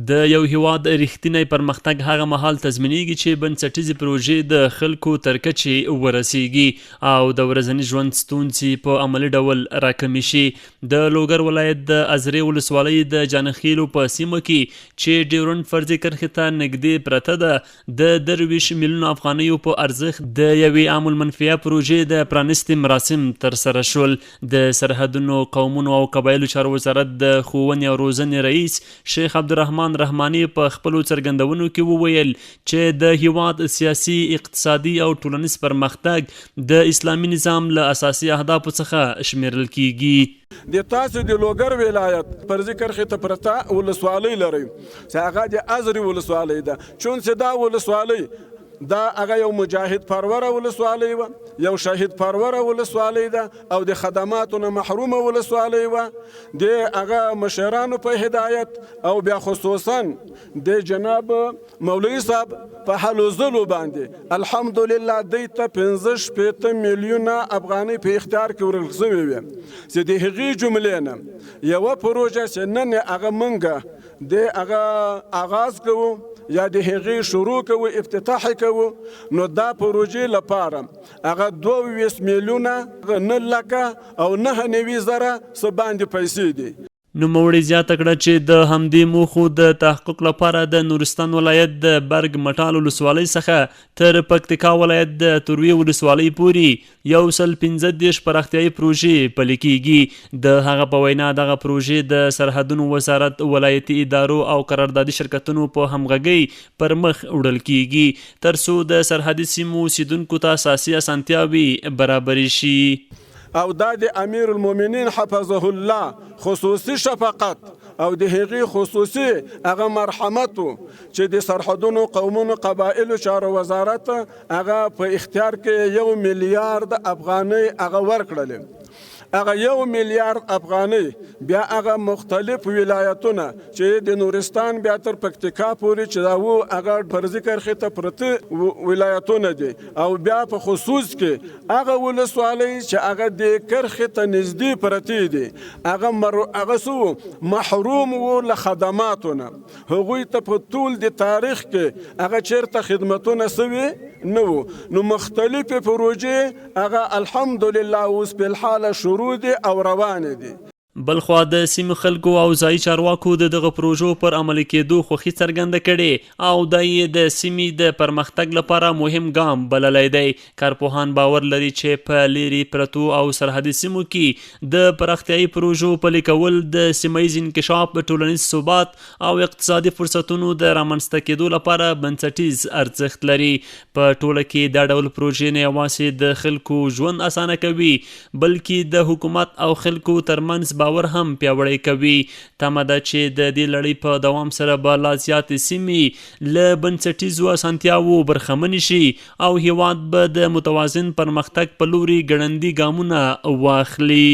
د یو هیواد رښتینی پرمختګ هغه مهال تضمینېږي چې بنسټیزې پروژې د خلکو تر کچې ورسیږي او د ورځني ژوند ستونزې په عملي ډول راکمې شي. د لوګر ولایت د ازرې ولسوالۍ د جانخیلو په سیمه کې چې ډیورنډ فرضي کرښې ته نږدې پرته ده د 23 میلیونو افغانیو په ارزښت د یوې عام المنفعه پروژې د پرانستې مراسم ترسره شول. د سرحدونو، قومونو او قبایلو چارو وزارت د ښوونې او روزنې رئیس شیخ عبدالرحمن رحماني په خپلو څرګندونو کې وویل چې د هیواد سیاسي، اقتصادي او ټولنیز پرمختګ د اسلامي نظام له اساسي اهدافو څخه شمیرل کیږي. د تاسو د لوګر ولایت فرضي کرښې ته پرته ولسوالۍ لرئ چې هغه د ازرې ولسوالۍ ده. چون چې دا ولسوالۍ دا هغه یو مجاهد پروره ولسوالۍ وه، یو شهید پروره ولسوالۍ ده او د خدماتو نه محرومه ولسوالۍ وه. د هغه مشرانو په هدایت او بیا خصوصا د جناب مولوي صاحب په هلو ځلو باندې الحمدلله دوی ته 15 میلیونه افغانۍ په اختیار کې ورکړل شوې وې چې د هغې جملې نه یوه پروژه چې نن هغه موږ د هغه آغاز کوو یا د هغې شروع کوو، افتتاح کوو، نو دا پروژې لپاره هغه 22 میلیونه 9 لکه او 99 زره څه باندې پیسې دي. نوموړي زیاته کړه چې د همدې موخو د تحقق لپاره د نورستان ولایت د برګ مټال ولسوالۍ څخه تر پکتیکا ولایت د توروي ولسوالۍ پورې 115 پراختیایي پروژې پلي کیږي. د هغه په وینا دغه پروژې د سرحدونو وزارت، ولایتي ادارو او قراردادي شرکتونو په همغږۍ پر مخ وړل کیږي ترڅو د سرحدي سیمو اوسیدونکو ته اساسي اسانتیاوې برابرې شي. او دا د امیر المؤمنین حفظه الله خصوصي شفقت او د هغې خصوصي هغه مرحمت چې د سرحدونو، قومونو، قبایلو چارو وزارت هغه په اختیار کې 1 میلیارد افغانۍ هغه ورکړلې. هغه 1 میلیارد افغانۍ بیا هغه مختلف ولایتونه چې د نورستان بیا تر پکتیکا پورې چې دا وو هغه فرضي کرښې ته پرته ولایتونه دي او بیا په خصوص کې هغه ولسوالۍ چې هغه د کرښې ته نږدې پرتې دي هغه څه محروم وو له خدماتو نه. هغوی ته په ټول د تاریخ کې هغه چېرته خدمتونه سوي نه وو. نو مختلفې پروژې هغه الحمدلله اوس په الحاله شروع دي او روانې دي. بلخوا د سیمې خلکو او ځایي چارواکو د دغه پروژو پر عملي کېدو خوښي څرګنده کړې او دا یې د سیمې د پرمختګ لپاره مهم ګام بللی دی. کارپوهان باور لري چې په لیرې پرتو او سرحدي سیمو کې د پراختیایي پروژو پلي کول د سیمهیز انکشاف، ټولنیز ثبات او اقتصادي فرصتونو د رامنځته کېدو لپاره بنسټیز ارزښت لري. په ټوله کې دا ډول پروژې نه یوازې د خلکو ژوند اسانه کوي بلکې د حکومت او خلکو ترمنځ باور هم پیاوړی کوي. تمه ده چې د دې لړۍ په دوام سره به لا زیاتې سیمې له بنسټیزو اسانتیاوو برخمنې شي او هیواد به د متوازن پرمختګ په لوري ګړندي ګامونه واخلي.